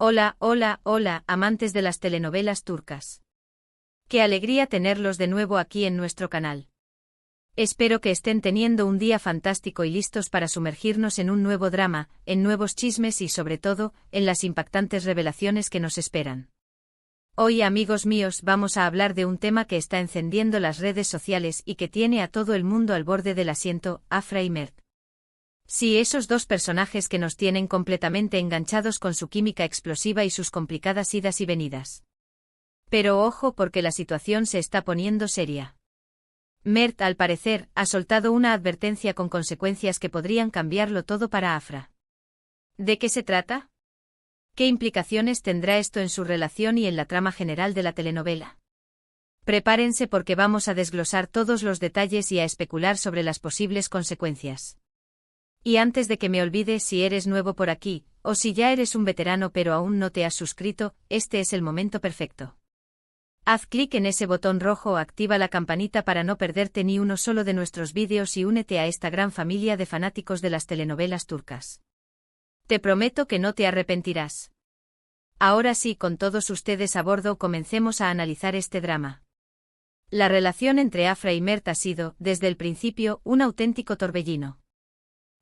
Hola, hola, hola, amantes de las telenovelas turcas. Qué alegría tenerlos de nuevo aquí en nuestro canal. Espero que estén teniendo un día fantástico y listos para sumergirnos en un nuevo drama, en nuevos chismes y sobre todo, en las impactantes revelaciones que nos esperan. Hoy, amigos míos, vamos a hablar de un tema que está encendiendo las redes sociales y que tiene a todo el mundo al borde del asiento: Afra y Mert. Sí, esos dos personajes que nos tienen completamente enganchados con su química explosiva y sus complicadas idas y venidas. Pero ojo, porque la situación se está poniendo seria. Mert, al parecer, ha soltado una advertencia con consecuencias que podrían cambiarlo todo para Afra. ¿De qué se trata? ¿Qué implicaciones tendrá esto en su relación y en la trama general de la telenovela? Prepárense porque vamos a desglosar todos los detalles y a especular sobre las posibles consecuencias. Y antes de que me olvide, si eres nuevo por aquí, o si ya eres un veterano pero aún no te has suscrito, este es el momento perfecto. Haz clic en ese botón rojo o activa la campanita para no perderte ni uno solo de nuestros vídeos y únete a esta gran familia de fanáticos de las telenovelas turcas. Te prometo que no te arrepentirás. Ahora sí, con todos ustedes a bordo, comencemos a analizar este drama. La relación entre Afra y Mert ha sido, desde el principio, un auténtico torbellino.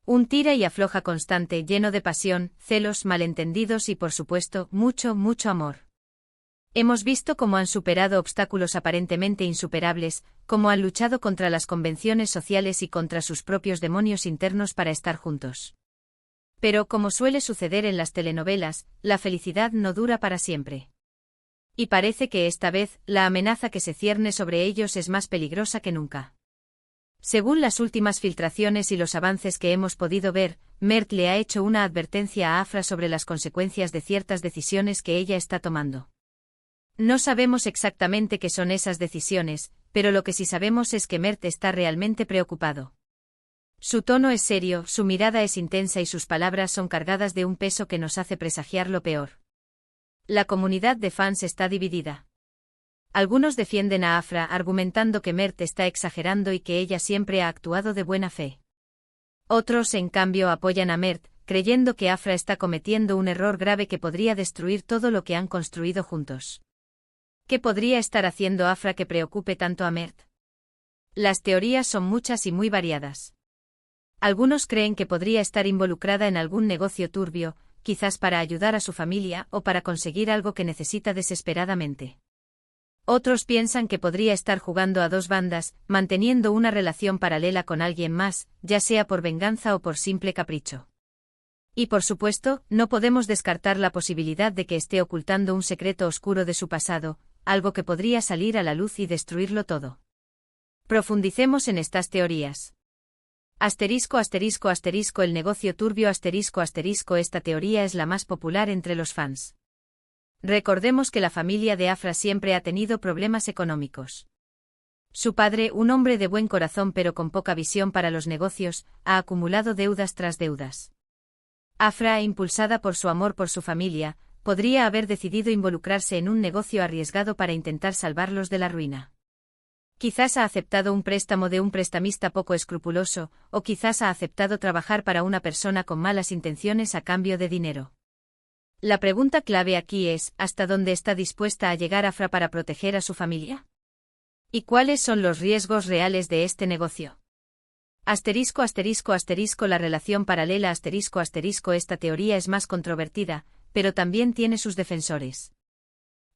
Un tira y afloja constante lleno de pasión, celos, malentendidos y por supuesto, mucho, mucho amor. Hemos visto cómo han superado obstáculos aparentemente insuperables, cómo han luchado contra las convenciones sociales y contra sus propios demonios internos para estar juntos. Pero como suele suceder en las telenovelas, la felicidad no dura para siempre. Y parece que esta vez, la amenaza que se cierne sobre ellos es más peligrosa que nunca. Según las últimas filtraciones y los avances que hemos podido ver, Mert le ha hecho una advertencia a Afra sobre las consecuencias de ciertas decisiones que ella está tomando. No sabemos exactamente qué son esas decisiones, pero lo que sí sabemos es que Mert está realmente preocupado. Su tono es serio, su mirada es intensa y sus palabras son cargadas de un peso que nos hace presagiar lo peor. La comunidad de fans está dividida. Algunos defienden a Afra argumentando que Mert está exagerando y que ella siempre ha actuado de buena fe. Otros, en cambio, apoyan a Mert, creyendo que Afra está cometiendo un error grave que podría destruir todo lo que han construido juntos. ¿Qué podría estar haciendo Afra que preocupe tanto a Mert? Las teorías son muchas y muy variadas. Algunos creen que podría estar involucrada en algún negocio turbio, quizás para ayudar a su familia o para conseguir algo que necesita desesperadamente. Otros piensan que podría estar jugando a dos bandas, manteniendo una relación paralela con alguien más, ya sea por venganza o por simple capricho. Y por supuesto, no podemos descartar la posibilidad de que esté ocultando un secreto oscuro de su pasado, algo que podría salir a la luz y destruirlo todo. Profundicemos en estas teorías. Asterisco, asterisco, asterisco, el negocio turbio, asterisco, asterisco, esta teoría es la más popular entre los fans. Recordemos que la familia de Afra siempre ha tenido problemas económicos. Su padre, un hombre de buen corazón pero con poca visión para los negocios, ha acumulado deudas tras deudas. Afra, impulsada por su amor por su familia, podría haber decidido involucrarse en un negocio arriesgado para intentar salvarlos de la ruina. Quizás ha aceptado un préstamo de un prestamista poco escrupuloso, o quizás ha aceptado trabajar para una persona con malas intenciones a cambio de dinero. La pregunta clave aquí es, ¿hasta dónde está dispuesta a llegar Afra para proteger a su familia? ¿Y cuáles son los riesgos reales de este negocio? Asterisco, asterisco, asterisco, la relación paralela, asterisco, asterisco, esta teoría es más controvertida, pero también tiene sus defensores.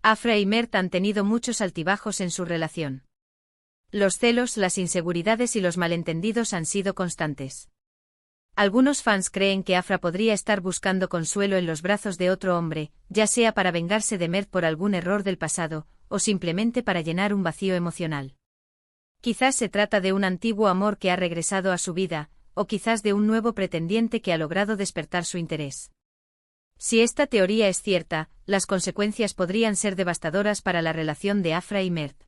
Afra y Mert han tenido muchos altibajos en su relación. Los celos, las inseguridades y los malentendidos han sido constantes. Algunos fans creen que Afra podría estar buscando consuelo en los brazos de otro hombre, ya sea para vengarse de Mert por algún error del pasado, o simplemente para llenar un vacío emocional. Quizás se trata de un antiguo amor que ha regresado a su vida, o quizás de un nuevo pretendiente que ha logrado despertar su interés. Si esta teoría es cierta, las consecuencias podrían ser devastadoras para la relación de Afra y Mert.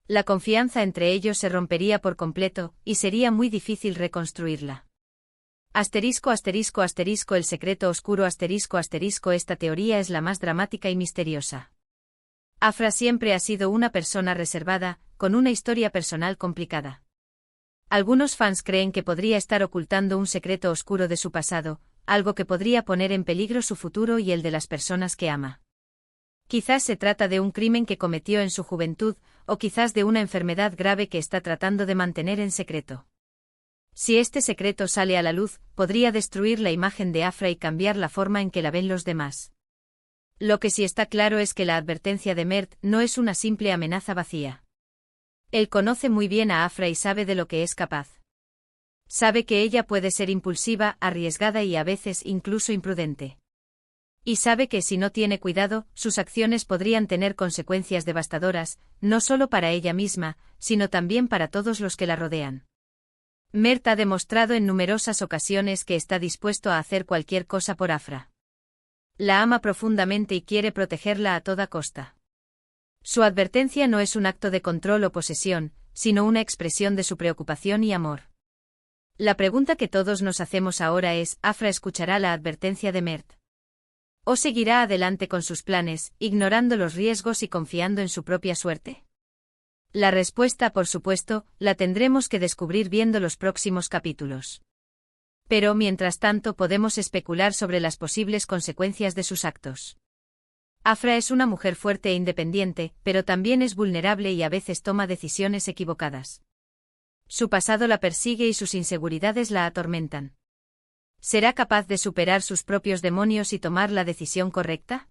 La confianza entre ellos se rompería por completo, y sería muy difícil reconstruirla. Asterisco, asterisco, asterisco, el secreto oscuro, asterisco, asterisco, esta teoría es la más dramática y misteriosa. Afra siempre ha sido una persona reservada, con una historia personal complicada. Algunos fans creen que podría estar ocultando un secreto oscuro de su pasado, algo que podría poner en peligro su futuro y el de las personas que ama. Quizás se trata de un crimen que cometió en su juventud, o quizás de una enfermedad grave que está tratando de mantener en secreto. Si este secreto sale a la luz, podría destruir la imagen de Afra y cambiar la forma en que la ven los demás. Lo que sí está claro es que la advertencia de Mert no es una simple amenaza vacía. Él conoce muy bien a Afra y sabe de lo que es capaz. Sabe que ella puede ser impulsiva, arriesgada y a veces incluso imprudente. Y sabe que si no tiene cuidado, sus acciones podrían tener consecuencias devastadoras, no solo para ella misma, sino también para todos los que la rodean. Mert ha demostrado en numerosas ocasiones que está dispuesto a hacer cualquier cosa por Afra. La ama profundamente y quiere protegerla a toda costa. Su advertencia no es un acto de control o posesión, sino una expresión de su preocupación y amor. La pregunta que todos nos hacemos ahora es: ¿Afra escuchará la advertencia de Mert? ¿O seguirá adelante con sus planes, ignorando los riesgos y confiando en su propia suerte? La respuesta, por supuesto, la tendremos que descubrir viendo los próximos capítulos. Pero mientras tanto podemos especular sobre las posibles consecuencias de sus actos. Afra es una mujer fuerte e independiente, pero también es vulnerable y a veces toma decisiones equivocadas. Su pasado la persigue y sus inseguridades la atormentan. ¿Será capaz de superar sus propios demonios y tomar la decisión correcta?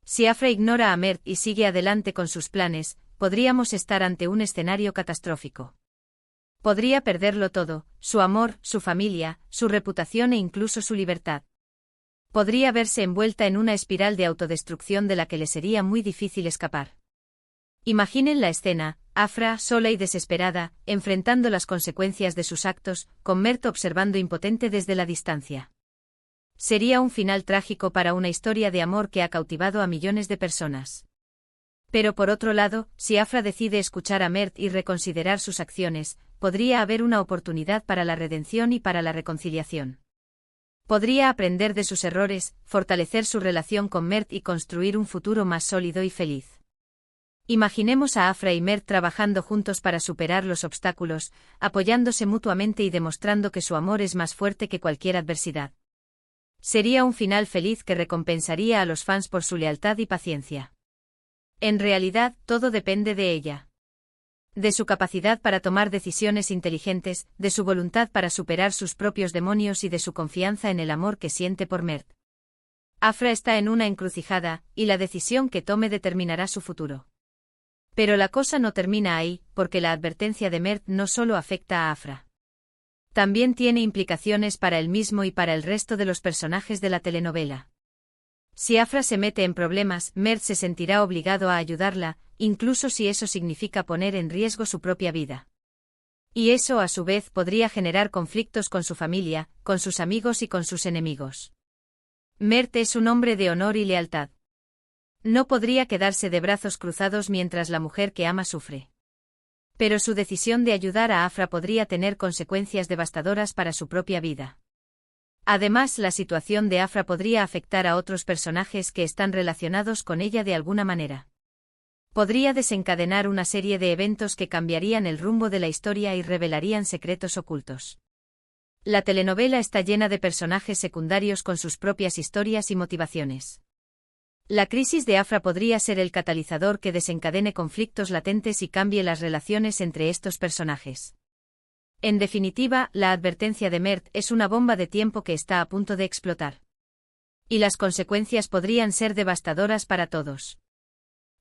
Si Afra ignora a Mert y sigue adelante con sus planes, podríamos estar ante un escenario catastrófico. Podría perderlo todo: su amor, su familia, su reputación e incluso su libertad. Podría verse envuelta en una espiral de autodestrucción de la que le sería muy difícil escapar. Imaginen la escena: Afra, sola y desesperada, enfrentando las consecuencias de sus actos, con Mert observando impotente desde la distancia. Sería un final trágico para una historia de amor que ha cautivado a millones de personas. Pero por otro lado, si Afra decide escuchar a Mert y reconsiderar sus acciones, podría haber una oportunidad para la redención y para la reconciliación. Podría aprender de sus errores, fortalecer su relación con Mert y construir un futuro más sólido y feliz. Imaginemos a Afra y Mert trabajando juntos para superar los obstáculos, apoyándose mutuamente y demostrando que su amor es más fuerte que cualquier adversidad. Sería un final feliz que recompensaría a los fans por su lealtad y paciencia. En realidad, todo depende de ella. De su capacidad para tomar decisiones inteligentes, de su voluntad para superar sus propios demonios y de su confianza en el amor que siente por Mert. Afra está en una encrucijada, y la decisión que tome determinará su futuro. Pero la cosa no termina ahí, porque la advertencia de Mert no solo afecta a Afra. También tiene implicaciones para él mismo y para el resto de los personajes de la telenovela. Si Afra se mete en problemas, Mert se sentirá obligado a ayudarla, incluso si eso significa poner en riesgo su propia vida. Y eso, a su vez, podría generar conflictos con su familia, con sus amigos y con sus enemigos. Mert es un hombre de honor y lealtad. No podría quedarse de brazos cruzados mientras la mujer que ama sufre. Pero su decisión de ayudar a Afra podría tener consecuencias devastadoras para su propia vida. Además, la situación de Afra podría afectar a otros personajes que están relacionados con ella de alguna manera. Podría desencadenar una serie de eventos que cambiarían el rumbo de la historia y revelarían secretos ocultos. La telenovela está llena de personajes secundarios con sus propias historias y motivaciones. La crisis de Afra podría ser el catalizador que desencadene conflictos latentes y cambie las relaciones entre estos personajes. En definitiva, la advertencia de Mert es una bomba de tiempo que está a punto de explotar. Y las consecuencias podrían ser devastadoras para todos.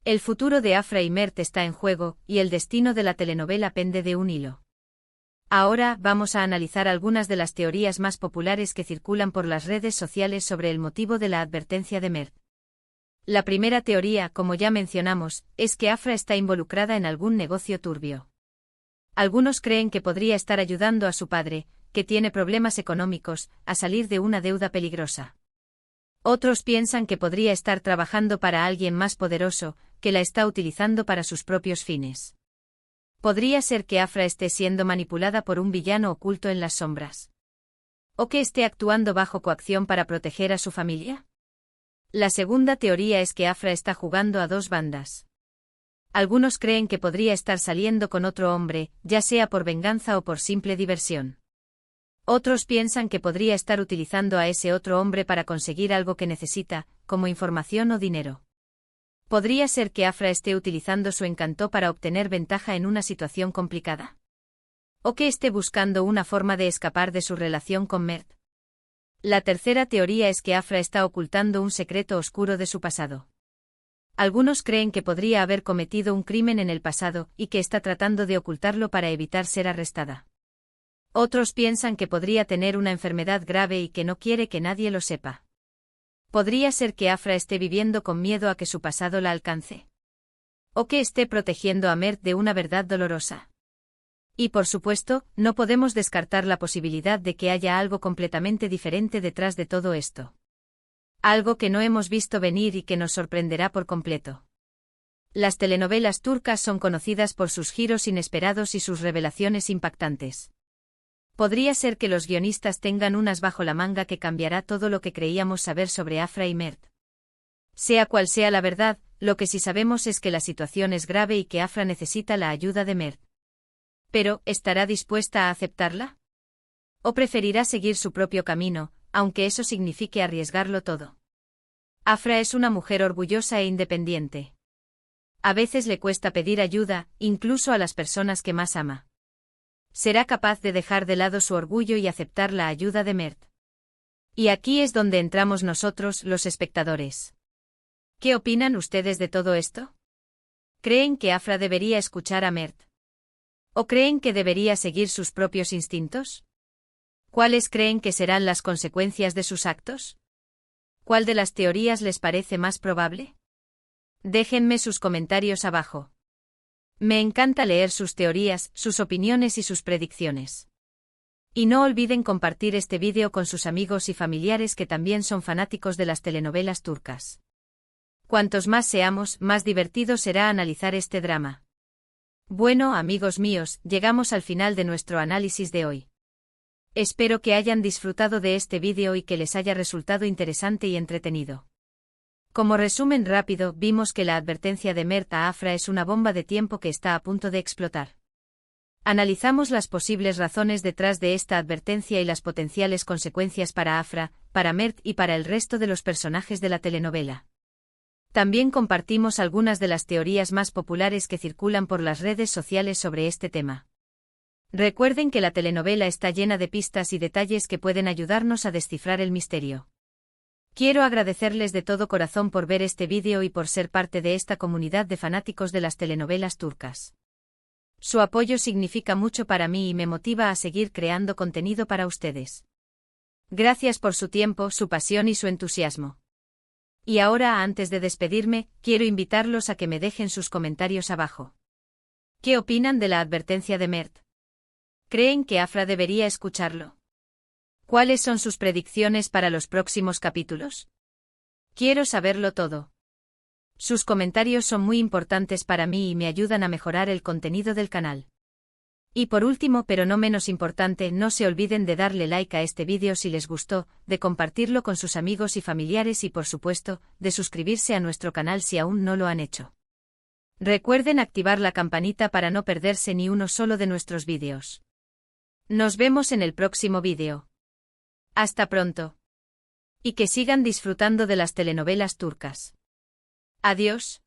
El futuro de Afra y Mert está en juego, y el destino de la telenovela pende de un hilo. Ahora vamos a analizar algunas de las teorías más populares que circulan por las redes sociales sobre el motivo de la advertencia de Mert. La primera teoría, como ya mencionamos, es que Afra está involucrada en algún negocio turbio. Algunos creen que podría estar ayudando a su padre, que tiene problemas económicos, a salir de una deuda peligrosa. Otros piensan que podría estar trabajando para alguien más poderoso, que la está utilizando para sus propios fines. Podría ser que Afra esté siendo manipulada por un villano oculto en las sombras. ¿O que esté actuando bajo coacción para proteger a su familia? La segunda teoría es que Afra está jugando a dos bandas. Algunos creen que podría estar saliendo con otro hombre, ya sea por venganza o por simple diversión. Otros piensan que podría estar utilizando a ese otro hombre para conseguir algo que necesita, como información o dinero. ¿Podría ser que Afra esté utilizando su encanto para obtener ventaja en una situación complicada? ¿O que esté buscando una forma de escapar de su relación con Mert? La tercera teoría es que Afra está ocultando un secreto oscuro de su pasado. Algunos creen que podría haber cometido un crimen en el pasado y que está tratando de ocultarlo para evitar ser arrestada. Otros piensan que podría tener una enfermedad grave y que no quiere que nadie lo sepa. ¿Podría ser que Afra esté viviendo con miedo a que su pasado la alcance? ¿O que esté protegiendo a Mert de una verdad dolorosa? Y por supuesto, no podemos descartar la posibilidad de que haya algo completamente diferente detrás de todo esto. Algo que no hemos visto venir y que nos sorprenderá por completo. Las telenovelas turcas son conocidas por sus giros inesperados y sus revelaciones impactantes. Podría ser que los guionistas tengan un as bajo la manga que cambiará todo lo que creíamos saber sobre Afra y Mert. Sea cual sea la verdad, lo que sí sabemos es que la situación es grave y que Afra necesita la ayuda de Mert. Pero, ¿estará dispuesta a aceptarla? ¿O preferirá seguir su propio camino, aunque eso signifique arriesgarlo todo? Afra es una mujer orgullosa e independiente. A veces le cuesta pedir ayuda, incluso a las personas que más ama. ¿Será capaz de dejar de lado su orgullo y aceptar la ayuda de Mert? Y aquí es donde entramos nosotros, los espectadores. ¿Qué opinan ustedes de todo esto? ¿Creen que Afra debería escuchar a Mert? ¿O creen que debería seguir sus propios instintos? ¿Cuáles creen que serán las consecuencias de sus actos? ¿Cuál de las teorías les parece más probable? Déjenme sus comentarios abajo. Me encanta leer sus teorías, sus opiniones y sus predicciones. Y no olviden compartir este vídeo con sus amigos y familiares que también son fanáticos de las telenovelas turcas. Cuantos más seamos, más divertido será analizar este drama. Bueno, amigos míos, llegamos al final de nuestro análisis de hoy. Espero que hayan disfrutado de este vídeo y que les haya resultado interesante y entretenido. Como resumen rápido, vimos que la advertencia de Mert a Afra es una bomba de tiempo que está a punto de explotar. Analizamos las posibles razones detrás de esta advertencia y las potenciales consecuencias para Afra, para Mert y para el resto de los personajes de la telenovela. También compartimos algunas de las teorías más populares que circulan por las redes sociales sobre este tema. Recuerden que la telenovela está llena de pistas y detalles que pueden ayudarnos a descifrar el misterio. Quiero agradecerles de todo corazón por ver este vídeo y por ser parte de esta comunidad de fanáticos de las telenovelas turcas. Su apoyo significa mucho para mí y me motiva a seguir creando contenido para ustedes. Gracias por su tiempo, su pasión y su entusiasmo. Y ahora, antes de despedirme, quiero invitarlos a que me dejen sus comentarios abajo. ¿Qué opinan de la advertencia de Mert? ¿Creen que Afra debería escucharlo? ¿Cuáles son sus predicciones para los próximos capítulos? Quiero saberlo todo. Sus comentarios son muy importantes para mí y me ayudan a mejorar el contenido del canal. Y por último, pero no menos importante, no se olviden de darle like a este vídeo si les gustó, de compartirlo con sus amigos y familiares y por supuesto, de suscribirse a nuestro canal si aún no lo han hecho. Recuerden activar la campanita para no perderse ni uno solo de nuestros vídeos. Nos vemos en el próximo vídeo. Hasta pronto. Y que sigan disfrutando de las telenovelas turcas. Adiós.